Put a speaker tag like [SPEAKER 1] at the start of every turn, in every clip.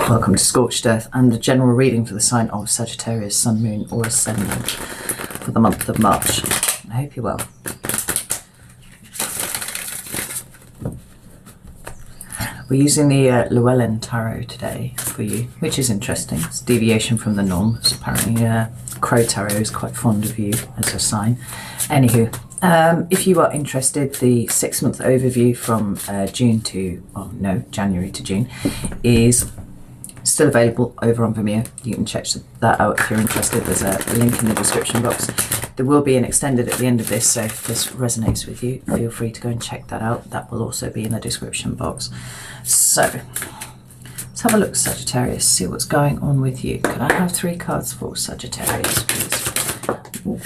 [SPEAKER 1] Welcome to Scorched Earth and the general reading for the sign of Sagittarius, Sun, Moon or Ascendant for the month of March. I hope you're well. We're using the Llewellyn tarot today for you, which is interesting. It's a deviation from the norm. So apparently Crow Tarot is quite fond of you as a sign. Anywho, if you are interested, the 6-month overview from January to June is still available over on Vimeo. You can check that out if you're interested. There's a link in the description box. There will be an extended at the end of this, so if this resonates with you, feel free to go and check that out. That will also be in the description box. So let's have a look, Sagittarius, see what's going on with you. Can I have 3 cards for Sagittarius, please? Ooh.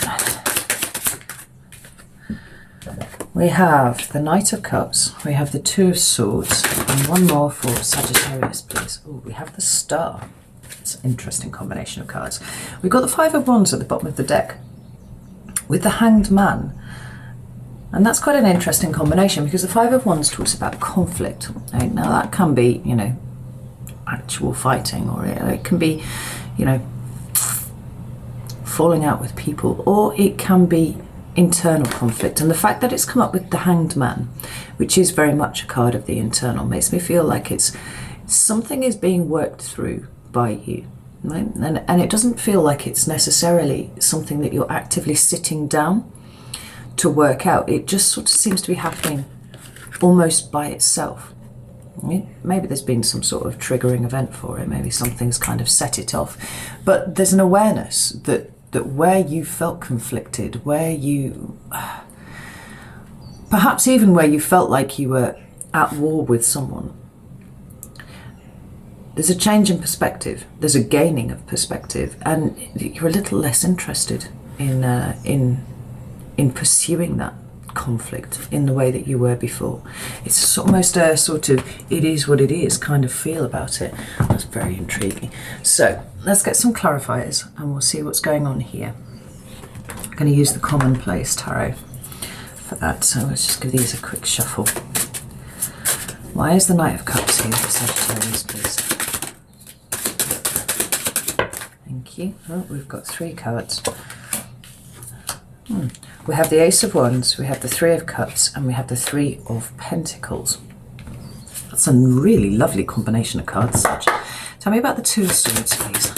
[SPEAKER 1] We have the Knight of Cups, we have the 2 of Swords, and one more for Sagittarius, please. Oh, we have the Star. It's an interesting combination of cards. We've got the 5 of Wands at the bottom of the deck with the Hanged Man. And that's quite an interesting combination because the 5 of Wands talks about conflict. Right? Now that can be, you know, actual fighting, or it can be, you know, falling out with people, or it can be internal conflict. And the fact that it's come up with the Hanged Man, which is very much a card of the internal, makes me feel like it's something is being worked through by you, right? And it doesn't feel like it's necessarily something that you're actively sitting down to work out. It just sort of seems to be happening almost by itself. Right? Maybe there's been some sort of triggering event for it, maybe something's kind of set it off, but there's an awareness that where you felt conflicted, where you, perhaps even where you felt like you were at war with someone, there's a change in perspective, there's a gaining of perspective, and you're a little less interested in pursuing that conflict in the way that you were before. It's almost a sort of it is what it is kind of feel about it. That's very intriguing. So let's get some clarifiers and we'll see what's going on here. I'm going to use the Commonplace tarot for that, so let's just give these a quick shuffle. Why is the Knight of Cups here for Sagittarius, please? Thank you. Oh, we've got 3 cards. We have the Ace of Wands, we have the 3 of Cups, and we have the 3 of Pentacles. That's a really lovely combination of cards. Tell me about the 2 of Swords, please.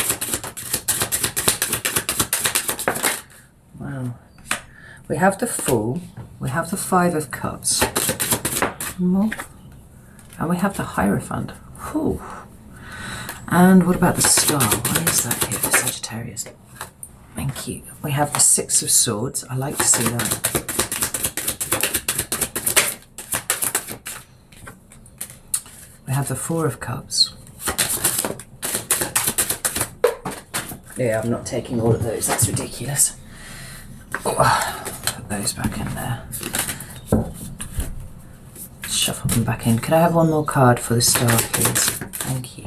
[SPEAKER 1] Wow. We have the Fool, we have the 5 of Cups, and we have the Hierophant. Whew. And what about the Star? Why is that here for Sagittarius? Thank you. We have the 6 of Swords. I like to see that. We have the 4 of Cups. Yeah, I'm not taking all of those. That's ridiculous. Oh, put those back in there. Shuffle them back in. Could I have one more card for the Star, please? Thank you.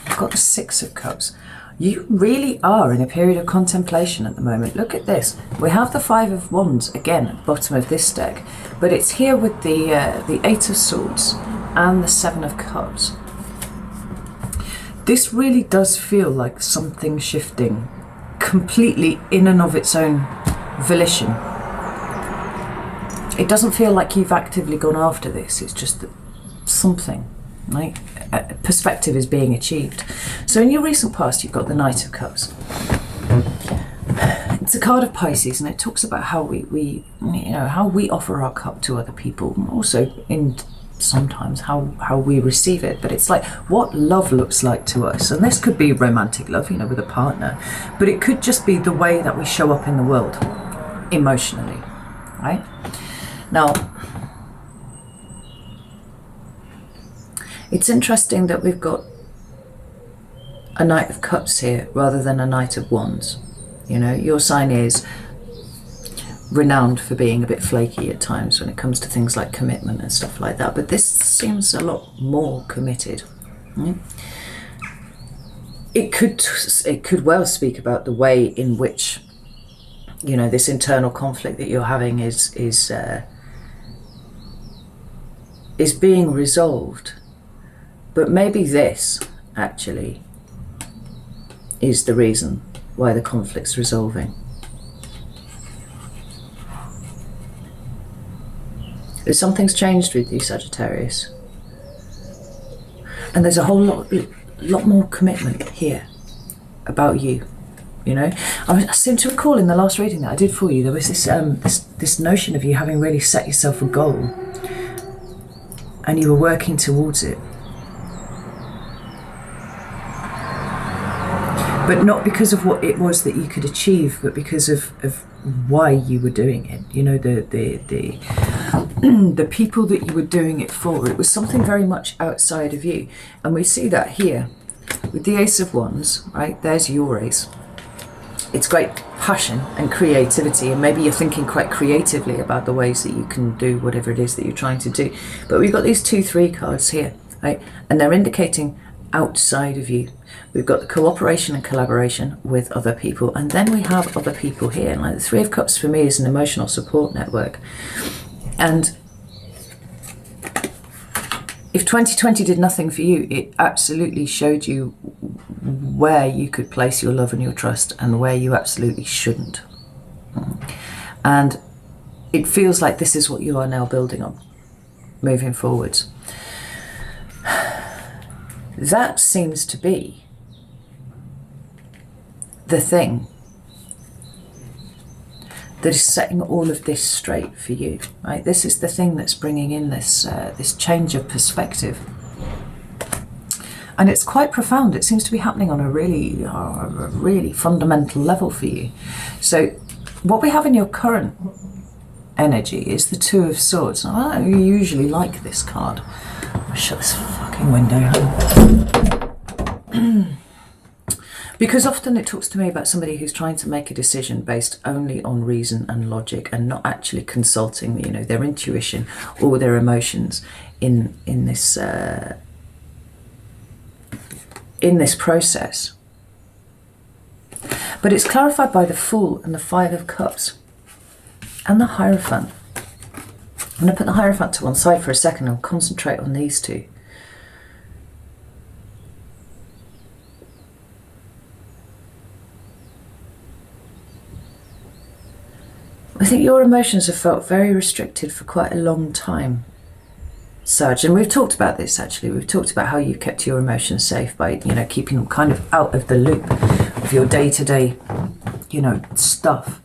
[SPEAKER 1] I've got the 6 of Cups. You really are in a period of contemplation at the moment. Look at this. We have the 5 of Wands again at the bottom of this deck, but it's here with the 8 of Swords and the 7 of Cups. This really does feel like something shifting completely in and of its own volition. It doesn't feel like you've actively gone after this. It's just that something, right? Perspective is being achieved. So in your recent past, you've got the Knight of Cups. It's a card of Pisces, and it talks about how we how we offer our cup to other people, and also in sometimes how we receive it. But it's like what love looks like to us, and this could be romantic love, you know, with a partner, but it could just be the way that we show up in the world emotionally, right? Now, it's interesting that we've got a Knight of Cups here rather than a Knight of Wands. You know, your sign is renowned for being a bit flaky at times when it comes to things like commitment and stuff like that, but this seems a lot more committed. It could well speak about the way in which, you know, this internal conflict that you're having is being resolved. But maybe this actually is the reason why the conflict's resolving. There's something's changed with you, Sagittarius. And there's a whole lot more commitment here about you. You know, I seem to recall in the last reading that I did for you, there was this notion of you having really set yourself a goal and you were working towards it. But not because of what it was that you could achieve, but because of why you were doing it. You know, the people that you were doing it for. It was something very much outside of you. And we see that here with the Ace of Wands, right? There's your ace. It's great passion and creativity, and maybe you're thinking quite creatively about the ways that you can do whatever it is that you're trying to do. But we've got these 2-3 cards here, right? And they're indicating outside of you. We've got the cooperation and collaboration with other people, and then we have other people here. And like the 3 of Cups for me is an emotional support network. And if 2020 did nothing for you, it absolutely showed you where you could place your love and your trust and where you absolutely shouldn't. And it feels like this is what you are now building on, moving forwards. That seems to be the thing that is setting all of this straight for you, right? This is the thing that's bringing in this this change of perspective, and it's quite profound. It seems to be happening on a really fundamental level for you. So, what we have in your current energy is the 2 of Swords. Now, I don't usually like this card. I'll shut this fucking window. Because often it talks to me about somebody who's trying to make a decision based only on reason and logic and not actually consulting, you know, their intuition or their emotions in this process. But it's clarified by the Fool and the 5 of Cups and the Hierophant. I'm going to put the Hierophant to one side for a second and concentrate on these 2. I think your emotions have felt very restricted for quite a long time, Sag. And we've talked about this, actually. We've talked about how you kept your emotions safe by, you know, keeping them kind of out of the loop of your day-to-day, you know, stuff.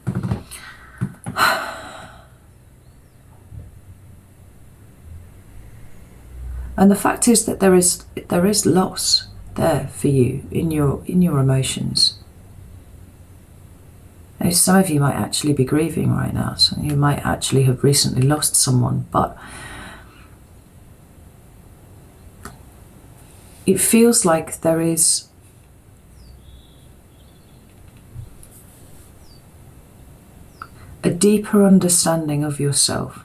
[SPEAKER 1] And the fact is that there is loss there for you in your emotions. Some of you might actually be grieving right now. So you might actually have recently lost someone, but it feels like there is a deeper understanding of yourself.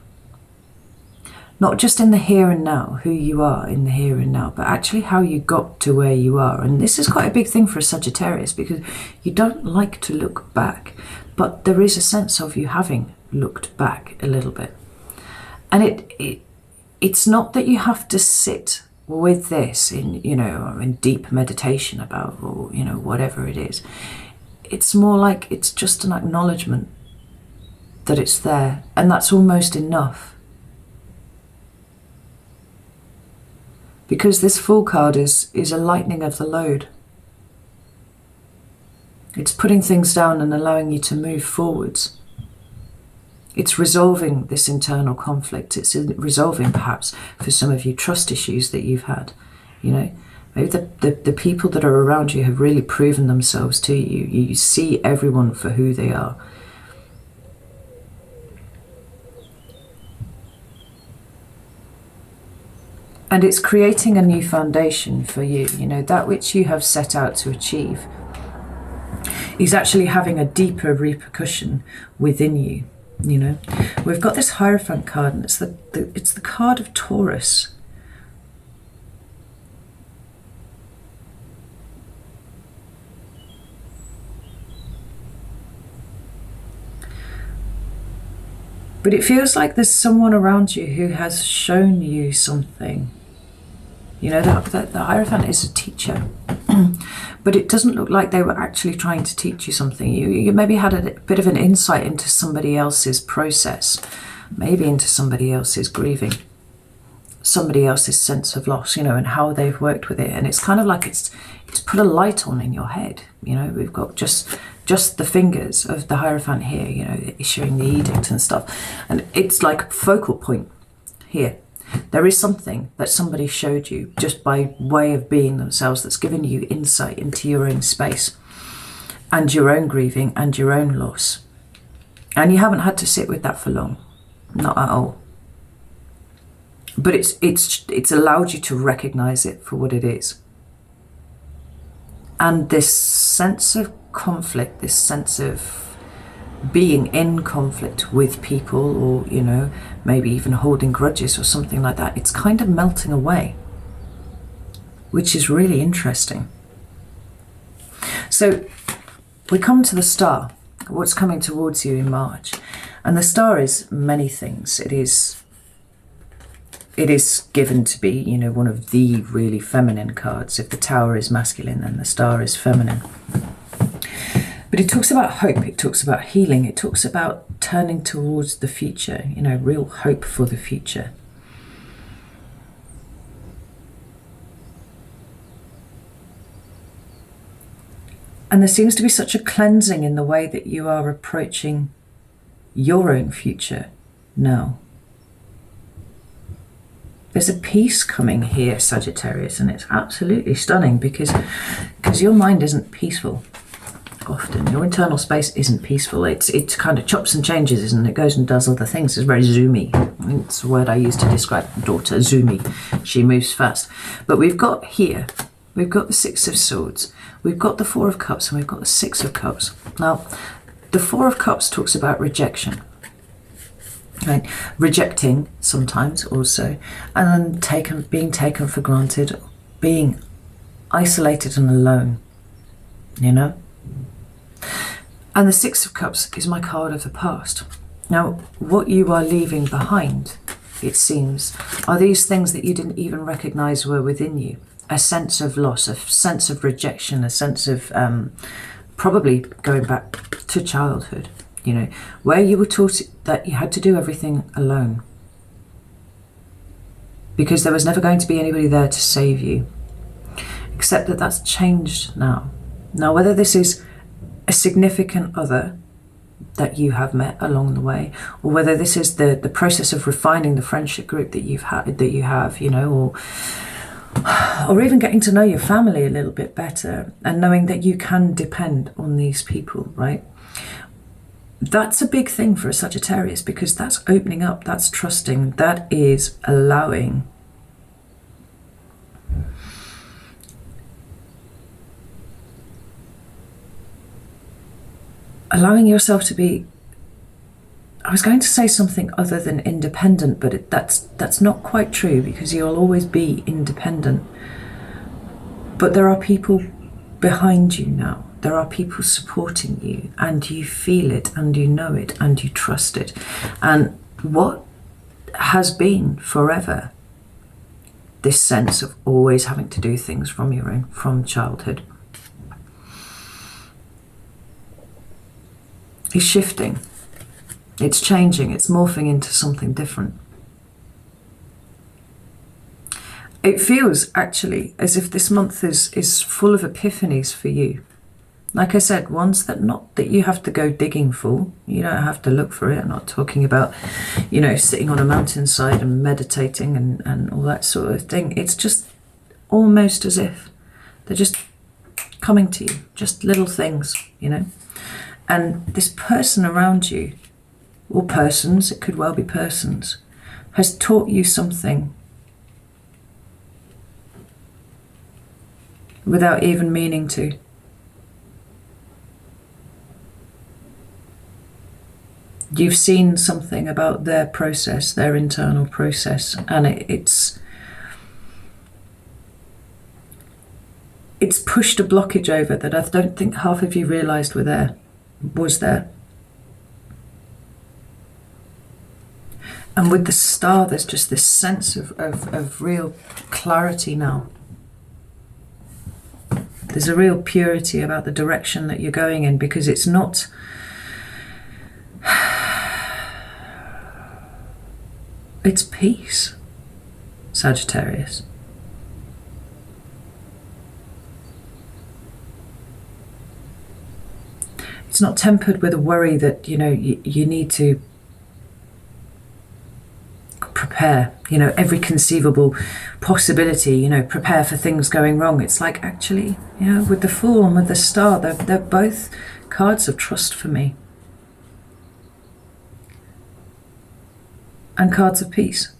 [SPEAKER 1] Not just in the here and now, who you are in the here and now, but actually how you got to where you are. And this is quite a big thing for a Sagittarius, because you don't like to look back, but there is a sense of you having looked back a little bit. And it's not that you have to sit with this in, you know, in deep meditation about, or, you know, whatever it is. It's more like it's just an acknowledgement that it's there, and that's almost enough. Because this Fool card is a lightening of the load. It's putting things down and allowing you to move forwards. It's resolving this internal conflict. It's resolving, perhaps, for some of you, trust issues that you've had. You know, maybe the people that are around you have really proven themselves to you. You see everyone for who they are. And it's creating a new foundation for you. You know, that which you have set out to achieve is actually having a deeper repercussion within you. You know, we've got this Hierophant card, and it's the card of Taurus. But it feels like there's someone around you who has shown you something You know, the Hierophant is a teacher. But it doesn't look like they were actually trying to teach you something. You maybe had a bit of an insight into somebody else's process, maybe into somebody else's grieving, somebody else's sense of loss, you know, and how they've worked with it. And it's kind of like it's put a light on in your head. You know, we've got just the fingers of the Hierophant here, you know, issuing the edict and stuff. And it's like a focal point here. There is something that somebody showed you just by way of being themselves that's given you insight into your own space and your own grieving and your own loss. And you haven't had to sit with that for long, not at all. But it's allowed you to recognize it for what it is. And this sense of conflict, this sense of being in conflict with people, or, you know, maybe even holding grudges or something like that, it's kind of melting away, which is really interesting. So we come to the star, what's coming towards you in March. And the star is many things. It is given to be, you know, one of the really feminine cards. If the Tower is masculine, then the star is feminine. But it talks about hope, it talks about healing, it talks about turning towards the future, you know, real hope for the future. And there seems to be such a cleansing in the way that you are approaching your own future now. There's a peace coming here, Sagittarius, and it's absolutely stunning because your mind isn't peaceful. Often your internal space isn't peaceful. It's kind of chops and changes, isn't it? It goes and does other things. It's very zoomy. It's a word I use to describe my daughter, zoomy. She moves fast. But we've got here, we've got the Six of Swords, we've got the Four of Cups, and we've got the Six of Cups. Now, the Four of Cups talks about rejection. Right? Rejecting sometimes also, and then being taken for granted, being isolated and alone, you know? And the Six of Cups is my card of the past. Now, what you are leaving behind, it seems, are these things that you didn't even recognize were within you. A sense of loss, a sense of rejection, a sense of probably going back to childhood, you know, where you were taught that you had to do everything alone. Because there was never going to be anybody there to save you. Except that that's changed now. Now, whether this is a significant other that you have met along the way, or whether this is the process of refining the friendship group that you have, you know, or even getting to know your family a little bit better and knowing that you can depend on these people, right? That's a big thing for a Sagittarius, because that's opening up, that's trusting, that is allowing yourself to be, I was going to say something other than independent, but that's not quite true, because you'll always be independent. But there are people behind you now. There are people supporting you, and you feel it, and you know it, and you trust it. And what has been forever, this sense of always having to do things from childhood, is shifting. It's changing. It's morphing into something different. It feels actually as if this month is full of epiphanies for you. Like I said, ones that not that you have to go digging for. You don't have to look for it. I'm not talking about, you know, sitting on a mountainside and meditating and all that sort of thing. It's just almost as if they're just coming to you, just little things, you know. And this person around you, or persons, it could well be persons, has taught you something without even meaning to. You've seen something about their process, their internal process, and it's pushed a blockage over that I don't think half of you realised was there. And with the star, there's just this sense of real clarity now. There's a real purity about the direction that you're going in, because it's not... It's peace, Sagittarius. It's not tempered with a worry that, you know, you need to prepare, you know, every conceivable possibility, you know, prepare for things going wrong. It's like, actually, you know, with the Fool and with the Star, they're both cards of trust for me. And cards of peace.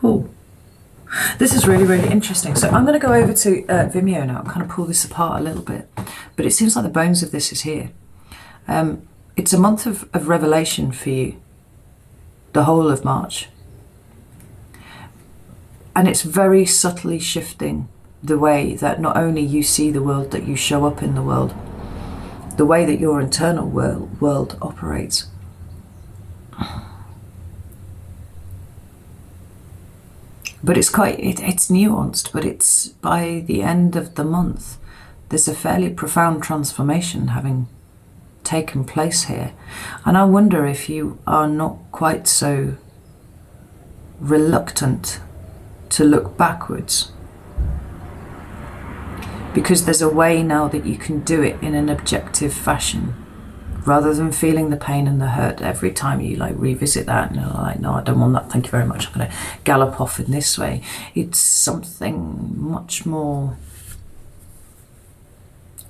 [SPEAKER 1] Oh, this is really, really interesting. So I'm going to go over to Vimeo now and kind of pull this apart a little bit. But it seems like the bones of this is here. It's a month of revelation for you. The whole of March. And it's very subtly shifting the way that not only you see the world, that you show up in the world, the way that your internal world operates. But it's it's nuanced, but it's by the end of the month, there's a fairly profound transformation having taken place here. And I wonder if you are not quite so reluctant to look backwards, because there's a way now that you can do it in an objective fashion, rather than feeling the pain and the hurt every time you like revisit that and you're like, no, I don't want that, thank you very much, I'm going to gallop off in this way. It's something much more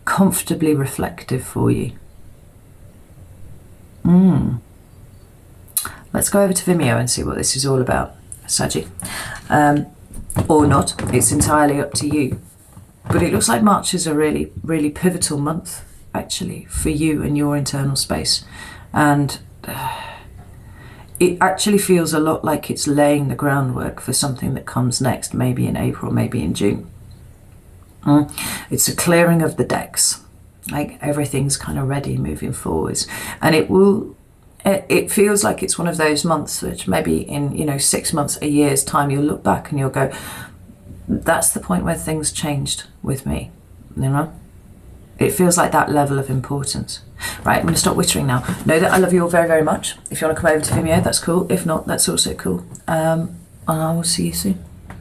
[SPEAKER 1] comfortably reflective for you. Let's go over to Vimeo and see what this is all about, Saggy. Or not, it's entirely up to you. But it looks like March is a really, really pivotal month, actually, for you and your internal space. And it actually feels a lot like it's laying the groundwork for something that comes next, maybe in April, maybe in June. It's a clearing of the decks. Like everything's kind of ready moving forwards. And it feels like it's one of those months which maybe in, you know, 6 months, a year's time, you'll look back and you'll go, that's the point where things changed with me, you know? It feels like that level of importance. Right, I'm going to stop whittering now. Know that I love you all very, very much. If you want to come over to Vimeo, that's cool. If not, that's also cool. And I will see you soon.